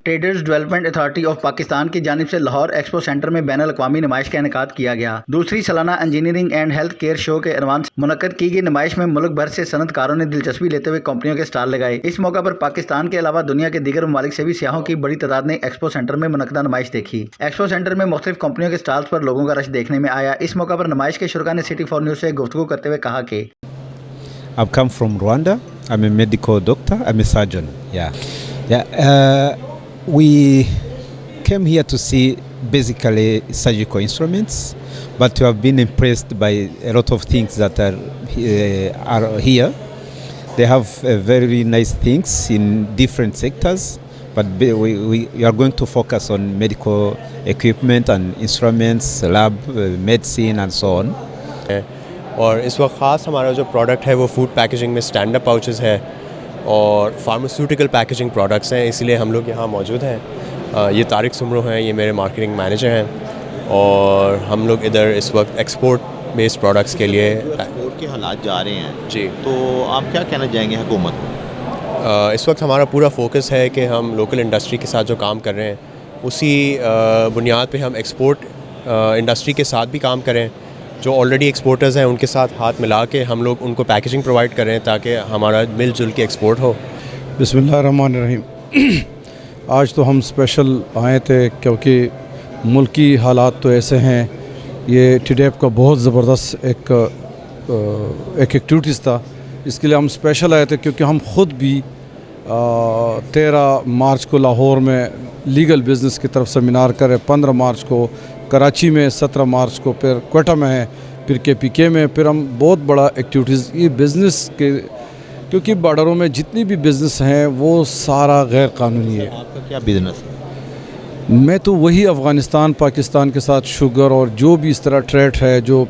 Traders development authority of Pakistan کی جانب سے لاہور ایکسپو سینٹر میں بین الاقوامی نمائش کا انعقاد کیا گیا۔ دوسری سالانہ انجینئرنگ اینڈ ہیلتھ کیئر شو کے عنوان سے منعقد کی گئی نمائش میں ملک بھر سے صنعت کاروں نے دلچسپی لیتے ہوئے کمپنیوں کے اسٹال لگائے۔ اس موقع پر پاکستان کے علاوہ دنیا کے دیگر ممالک سے بھی سیاحوں کی بڑی تعداد نے ایکسپو سینٹر میں منعقدہ نمائش دیکھی۔ ایکسپو سینٹر میں مختلف کمپنیوں کے اسٹالز پر لوگوں کا رش دیکھنے میں آیا۔ اس موقع پر نمائش کے شرکاء نے سٹی فور نیوز سے گفتگو کرتے ہوئے کہا کہ I've come from Rwanda. I'm a medical doctor. I'm a surgeon. We came here to see basically surgical instruments, but we have been impressed by a lot of things that are here. They have very nice things in different sectors, but we are going to focus on medical equipment and instruments, lab, medicine and so on. اور اس وقت خاص ہمارا جو product ہے وہ food packaging میں stand up pouches ہے اور فارماسیوٹیکل پیکیجنگ پروڈکٹس ہیں، اسی لیے ہم لوگ یہاں موجود ہیں۔ یہ طارق سمرو ہیں، یہ میرے مارکیٹنگ مینیجر ہیں، اور ہم لوگ ادھر اس وقت ایکسپورٹ بیسڈ پروڈکٹس کے لیے ایکسپورٹ کے حالات جا رہے ہیں جی، تو آپ کیا کہنا چاہیں گے حکومت کو؟ اس وقت ہمارا پورا فوکس ہے کہ ہم لوکل انڈسٹری کے ساتھ جو کام کر رہے ہیں اسی بنیاد پہ ہم ایکسپورٹ انڈسٹری کے ساتھ بھی کام کریں، جو آلریڈی ایکسپورٹرز ہیں ان کے ساتھ ہاتھ ملا کے ہم لوگ ان کو پیکیجنگ پرووائڈ کریں تاکہ ہمارا مل جل کے ایکسپورٹ ہو۔ بسم اللہ الرحمن الرحیم۔ آج تو ہم اسپیشل آئے تھے کیونکہ ملکی حالات تو ایسے ہیں، یہ ٹیڈیپ کا بہت زبردست ایک ایکٹیویٹیز تھا، اس کے لیے ہم اسپیشل آئے تھے کیونکہ ہم خود بھی 13 مارچ کو لاہور میں لیگل بزنس کی طرف سیمینار کرے، 15 مارچ کو کراچی میں، 17 مارچ کو پھر کوئٹہ میں ہے، پھر KPK میں، پھر ہم بہت بڑا ایکٹیویٹیز یہ بزنس کے، کیونکہ بارڈروں میں جتنی بھی بزنس ہیں وہ سارا غیر قانونی ہے۔ آپ کا کیا بزنس ہے؟ میں تو وہی افغانستان پاکستان کے ساتھ شوگر اور جو بھی اس طرح ٹریڈ ہے جو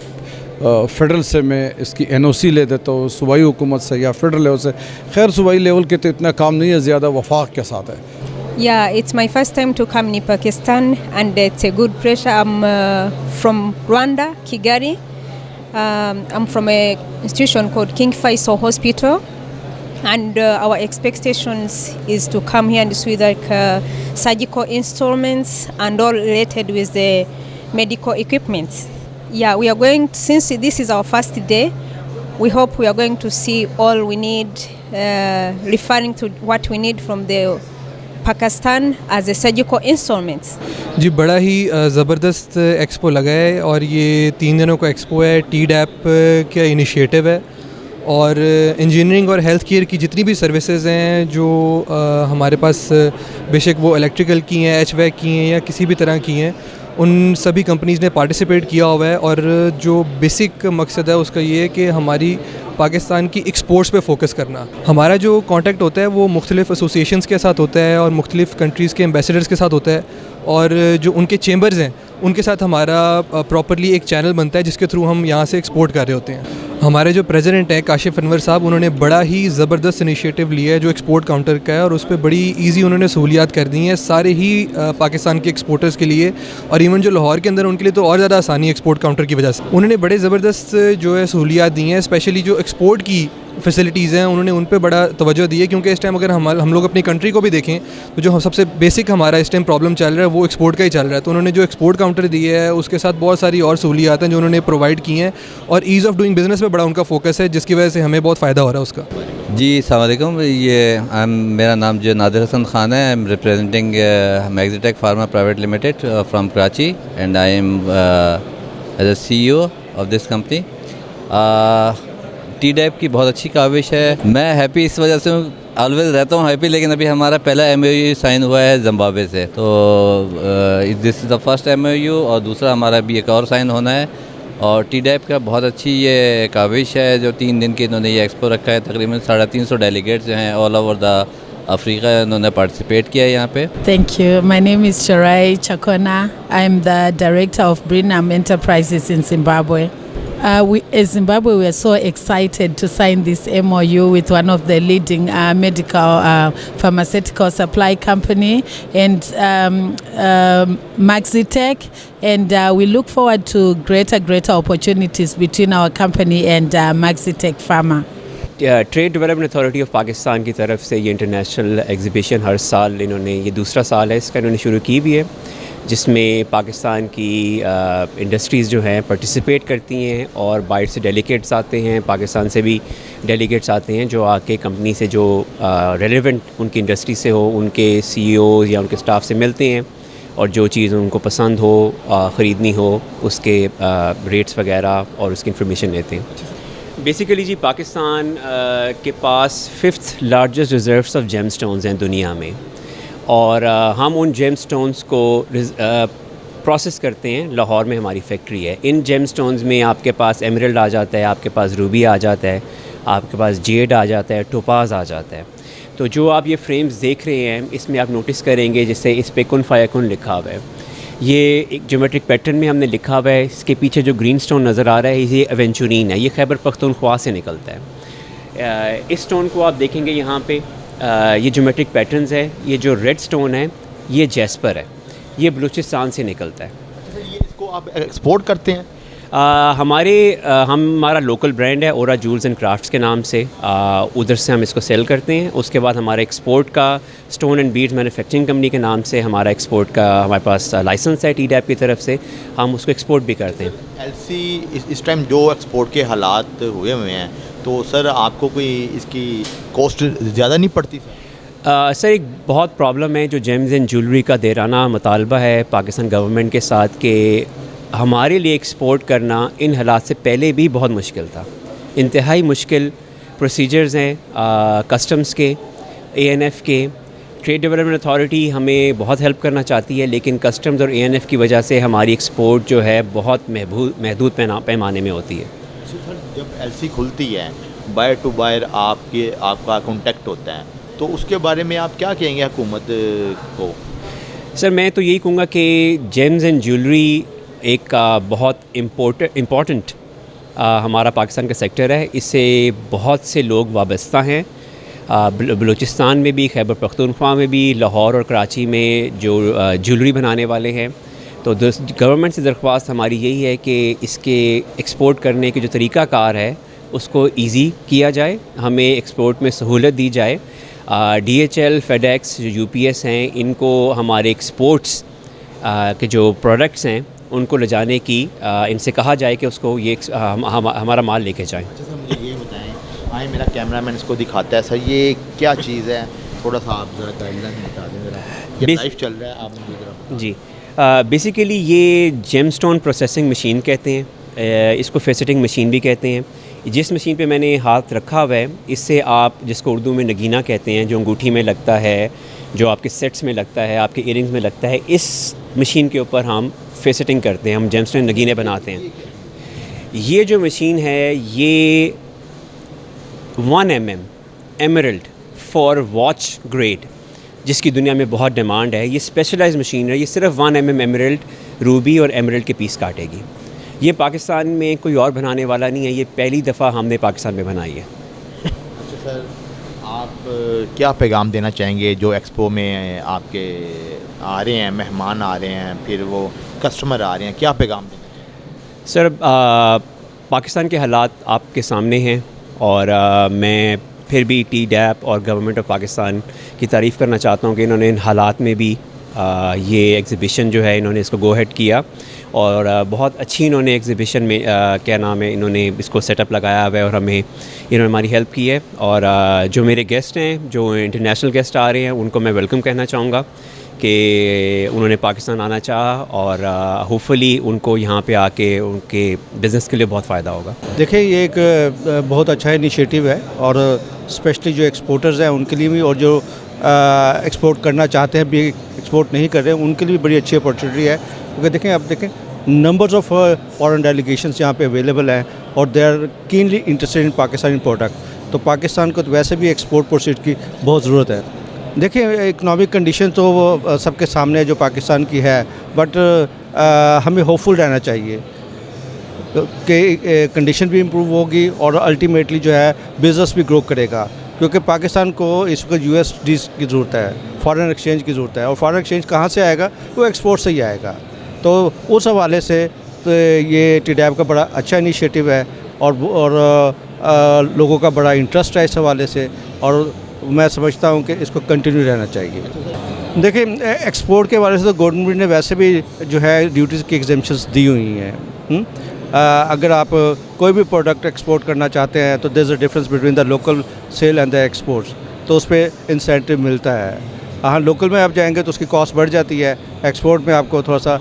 فیڈرل سے میں اس کی NOC لے دیتا ہوں، صوبائی حکومت سے یا فیڈرل لیول سے۔ خیر صوبائی لیول کے تو اتنا کام نہیں ہے، زیادہ وفاق کے ساتھ ہے۔ Yeah, it's my first time to come in Pakistan and it's a good pleasure. I'm from Rwanda, Kigali. I'm from an institution called King Faisal Hospital, and our expectations is to come here and see like surgical instruments and all related with the medical equipments. Yeah, we are going, since this is our first day, we hope we are going to see all we need, referring to what we need from the Pakistan is a surgical instruments. جی بڑا ہی زبردست expo لگا ہے، اور یہ 3 دنوں کا ایکسپو ہے، TDAP کا انیشیٹو ہے، اور انجینئرنگ اور ہیلتھ کیئر کی جتنی بھی سروسز ہیں جو ہمارے پاس، بے شک وہ الیکٹریکل کی ہیں، HVAC کی ہیں یا کسی بھی طرح کی ہیں، ان سبھی کمپنیز نے پارٹیسپیٹ کیا ہوا ہے، اور جو بیسک مقصد ہے اس کا یہ ہے کہ ہماری پاکستان کی ایکسپورٹس پہ فوکس کرنا۔ ہمارا جو کانٹیکٹ ہوتا ہے وہ مختلف ایسوسیشنز کے ساتھ ہوتا ہے اور مختلف کنٹریز کے ایمبیسڈرز کے ساتھ ہوتا ہے، اور جو ان کے چیمبرز ہیں ان کے ساتھ ہمارا پراپرلی ایک چینل بنتا ہے جس کے تھرو ہم یہاں سے ایکسپورٹ کر رہے ہوتے ہیں۔ ہمارے جو پریزیڈنٹ ہیں کاشف انور صاحب، انہوں نے بڑا ہی زبردست انیشیٹو لیا ہے جو ایکسپورٹ کاؤنٹر کا ہے، اور اس پہ بڑی ایزی انہوں نے سہولیات کر دی ہیں سارے ہی پاکستان کے ایکسپورٹرز کے لیے، اور ایون جو لاہور کے اندر ان کے لیے تو اور زیادہ آسانی ہے ایکسپورٹ کاؤنٹر کی وجہ سے۔ انہوں نے بڑے زبردست جو ہے سہولیات دی ہیں، اسپیشلی جو ایکسپورٹ کی فیسلٹیز ہیں انہوں نے ان پہ بڑا توجہ دی ہے، کیونکہ اس ٹائم اگر ہم لوگ اپنی کنٹری کو بھی دیکھیں تو جو سب سے بیسک ہمارا اس ٹائم پرابلم چل رہا ہے وہ ایکسپورٹ کا ہی چل رہا ہے، تو انہوں نے جو ایکسپورٹ کاؤنٹر دی ہے اس کے ساتھ بہت ساری اور سہولیات ہیں جو انہوں نے پرووائڈ کی ہیں، اور ایز آف ڈوئنگ بزنس پہ بڑا ان کا فوکس ہے جس کی وجہ سے ہمیں بہت فائدہ ہو رہا ہے اس کا۔ جی السلام علیکم، میرا نام جو نادر حسن خان ہے، آئی ایم ریپرزینٹنگ میگزیٹیک pharma private limited from Karachi, and I am as a CEO of this company. TDAP کی بہت اچھی کاوش ہے، میں ہیپی اس وجہ سے ہوں، آلویز رہتا ہوں ہیپی، لیکن ابھی ہمارا پہلا MOU سائن ہوا ہے زمبابوے سے، تو دس از دا فرسٹ MOU، اور دوسرا ہمارا بھی ایک اور سائن ہونا ہے، اور TDAP کا بہت اچھی یہ کاوش ہے جو 3 دن کی انہوں نے یہ ایکسپو رکھا ہے، تقریباً 350 ڈیلیگیٹس جو ہیں آل اوور دا افریقہ انہوں نے پارٹیسپیٹ کیا ہے یہاں پہ۔ Thank you. My name is Sharai Chakona. I am the director of Brinham Enterprises in Zimbabwe. In Zimbabwe, we are so excited to sign this MOU with one of the leading medical pharmaceutical supply company, and Maxitech, and we look forward to greater opportunities between our company and Maxitech Pharma. Trade development authority of Pakistan کی طرف سے یہ international exhibition ہر سال انہوں نے، یہ دوسرا سال ہے اس کا انہوں نے شروع کی بھی ہے، جس میں پاکستان کی انڈسٹریز جو ہیں پارٹیسپیٹ کرتی ہیں اور باہر سے ڈیلیگیٹس آتے ہیں، پاکستان سے بھی ڈیلیگیٹس آتے ہیں جو آ کے کمپنی سے جو ریلیونٹ ان کی انڈسٹری سے ہو، ان کے سی ای اوز یا ان کے سٹاف سے ملتے ہیں اور جو چیز ان کو پسند ہو خریدنی ہو اس کے ریٹس وغیرہ اور اس کی انفارمیشن لیتے ہیں۔ بیسیکلی جی پاکستان کے پاس 5th largest reserves of gem stones ہیں دنیا میں، اور ہم ان جیم سٹونز کو پروسیس کرتے ہیں، لاہور میں ہماری فیکٹری ہے۔ ان جیم سٹونز میں آپ کے پاس ایمرلڈ آ جاتا ہے، آپ کے پاس روبی آ جاتا ہے، آپ کے پاس جیڈ آ جاتا ہے، ٹوپاز آ جاتا ہے۔ تو جو آپ یہ فریمز دیکھ رہے ہیں اس میں آپ نوٹس کریں گے جیسے اس پہ کن فیکن لکھا ہوا ہے، یہ ایک جیومیٹرک پیٹرن میں ہم نے لکھا ہوا ہے۔ اس کے پیچھے جو گرین سٹون نظر آ رہا ہے یہ ایونچورین ہے، یہ خیبر پختونخوا سے نکلتا ہے۔ اس سٹون کو آپ دیکھیں گے یہاں پہ یہ جیومیٹرک پیٹرنز ہے، یہ جو ریڈ سٹون ہے یہ جیسپر ہے، یہ بلوچستان سے نکلتا ہے۔ یہ اس کو آپ ایکسپورٹ کرتے ہیں؟ ہمارا لوکل برانڈ ہے اورا جولز اینڈ کرافٹس کے نام سے، ادھر سے ہم اس کو سیل کرتے ہیں۔ اس کے بعد ہمارا ایکسپورٹ کا stone and beds manufacturing company کے نام سے ہمارا ایکسپورٹ کا ہمارے پاس لائسنس ہے ٹی ڈیپ کی طرف سے، ہم اس کو ایکسپورٹ بھی کرتے ہیں۔ ایل سی اس ٹائم جو ایکسپورٹ کے حالات ہوئے ہیں تو سر آپ کو کوئی اس کی کاسٹ زیادہ نہیں پڑتی؟ سر ایک بہت پرابلم ہے جو جیمز اینڈ جولری کا دیرانہ مطالبہ ہے پاکستان گورنمنٹ کے ساتھ کہ ہمارے لیے ایکسپورٹ کرنا ان حالات سے پہلے بھی بہت مشکل تھا، انتہائی مشکل پروسیجرز ہیں کسٹمز کے، اے این ایف کے۔ ٹریڈ ڈیولپمنٹ اتھارٹی ہمیں بہت ہیلپ کرنا چاہتی ہے لیکن کسٹمز اور اے این ایف کی وجہ سے ہماری ایکسپورٹ جو ہے بہت محدود پیمانے میں ہوتی ہے۔ سر جب ایل سی کھلتی ہے بائر ٹو بائر آپ کا کانٹیکٹ ہوتا ہے تو اس کے بارے میں آپ کیا کہیں گے حکومت کو؟ سر میں تو یہی کہوں گا کہ جیمز اینڈ جولری ایک بہت امپورٹنٹ ہمارا پاکستان کا سیکٹر ہے، اس سے بہت سے لوگ وابستہ ہیں، بلوچستان میں بھی، خیبر پختونخوا میں بھی، لاہور اور کراچی میں جو جولری بنانے والے ہیں۔ تو گورنمنٹ سے درخواست ہماری یہی ہے کہ اس کے ایکسپورٹ کرنے کے جو طریقہ کار ہے اس کو ایزی کیا جائے، ہمیں ایکسپورٹ میں سہولت دی جائے۔ D H L, FedEx, جو یو پی ایس ہیں، ان کو ہمارے ایکسپورٹس کے جو پروڈکٹس ہیں ان کو لے جانے کی ان سے کہا جائے کہ اس کو یہ ہمارا مال لے کے جائیں۔ اچھا سر مجھے یہ بتائیں، آئے میرا کیمرہ مین اس کو دکھاتا ہے، سر یہ کیا چیز ہے؟ تھوڑا سا آپ ذرا گائیڈ لائن بتا دیں ذرا، یہ لائف چل رہا ہے آپ مجھے ذرا۔ جی بیسیکلی یہ جیم سٹون پروسیسنگ مشین کہتے ہیں، اس کو فیسٹنگ مشین بھی کہتے ہیں۔ جس مشین پہ میں نے ہاتھ رکھا ہوا ہے اس سے آپ، جس کو اردو میں نگینہ کہتے ہیں، جو انگوٹھی میں لگتا ہے، جو آپ کے سیٹس میں لگتا ہے، آپ کے ایئر رنگز میں لگتا ہے، اس مشین کے اوپر ہم فیسٹنگ کرتے ہیں، ہم جیم سٹون نگینے بناتے ہیں۔ یہ جو مشین ہے یہ 1 mm emerald for watch grade, جس کی دنیا میں بہت ڈیمانڈ ہے، یہ اسپیشلائز مشین ہے، یہ صرف 1 mm ایمرلڈ، روبی اور ایمرلڈ کے پیس کاٹے گی۔ یہ پاکستان میں کوئی اور بنانے والا نہیں ہے، یہ پہلی دفعہ ہم نے پاکستان میں بنائی ہے۔ اچھا سر آپ کیا پیغام دینا چاہیں گے جو ایکسپو میں آپ کے آ رہے ہیں، مہمان آ رہے ہیں، پھر وہ کسٹمر آ رہے ہیں، کیا پیغام دینا چاہیں گے؟ سر پاکستان کے حالات آپ کے سامنے ہیں اور میں پھر بھی ٹی ڈیپ اور گورنمنٹ آف پاکستان کی تعریف کرنا چاہتا ہوں کہ انہوں نے ان حالات میں بھی یہ ایگزیبیشن جو ہے انہوں نے اس کو گو ہیڈ کیا اور بہت اچھی انہوں نے ایگزیبیشن میں کیا نام ہے، انہوں نے اس کو سیٹ اپ لگایا ہوا ہے اور ہمیں انہوں نے ہماری ہیلپ کی ہے۔ اور جو میرے گیسٹ ہیں، جو انٹرنیشنل گیسٹ آ رہے ہیں، ان کو میں ویلکم کہنا چاہوں گا کہ انہوں نے پاکستان آنا چاہا اور ہوپ فلی ان کو یہاں پہ آ کے ان کے بزنس کے لیے بہت فائدہ ہوگا۔ دیکھیں یہ ایک بہت اچھا انیشیٹو ہے اور اسپیشلی جو ایکسپورٹرز ہیں ان کے لیے بھی، اور جو ایکسپورٹ کرنا چاہتے ہیں بھی، ایکسپورٹ نہیں کر رہے ہیں، ان کے لیے بھی بڑی اچھی اپارچونیٹی ہے۔ کیونکہ دیکھیں اب دیکھیں نمبرز آف فارن ڈیلیگیشنز یہاں پہ اویلیبل ہیں اور they are keenly interested in Pakistani product, تو پاکستان کو تو ویسے بھی ایکسپورٹ پروسیڈ کی بہت ضرورت ہے۔ دیکھیں اکنامک کنڈیشن تو وہ سب کے سامنے ہے جو پاکستان کی ہے، بٹ ہمیں ہوپ فل رہنا چاہیے کہ کنڈیشن بھی امپروو ہوگی اور الٹیمیٹلی جو ہے بزنس بھی گرو کرے گا، کیونکہ پاکستان کو اس وقت یو ایس ڈی کی ضرورت ہے، فارن ایکسچینج کی ضرورت ہے، اور فارن ایکسچینج کہاں سے آئے گا؟ وہ ایکسپورٹ سے ہی آئے گا۔ تو اس حوالے سے تو یہ ٹی ڈیب کا بڑا اچھا انیشیٹو ہے اور لوگوں کا بڑا انٹرسٹ ہے اس حوالے سے, اور میں سمجھتا ہوں کہ اس کو کنٹینیو رہنا چاہیے. دیکھیں ایکسپورٹ کے حوالے سے تو گورنمنٹ نے ویسے بھی جو ہے ڈیوٹیز کی ایگزمپشنز دی ہوئی ہیں. اگر آپ کوئی بھی پروڈکٹ ایکسپورٹ کرنا چاہتے ہیں تو there is a difference between the local sale and the exports, تو اس پہ انسینٹیو ملتا ہے. ہاں لوکل میں آپ جائیں گے تو اس کی کاسٹ بڑھ جاتی ہے, ایکسپورٹ میں آپ کو تھوڑا سا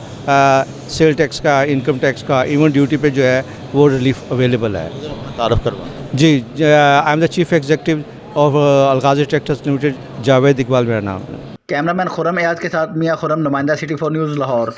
سیل ٹیکس کا, انکم ٹیکس کا, ایون ڈیوٹی پہ جو ہے وہ ریلیف اویلیبل ہے. تعارف کروا. جی, I am the chief executive of AlGhazi tractors limited, Javed Iqbal میرا نام ہے. کیمرہ مین خرم ایاز کے ساتھ میاں خرم, نمائندہ سٹی 4 نیوز لاہور.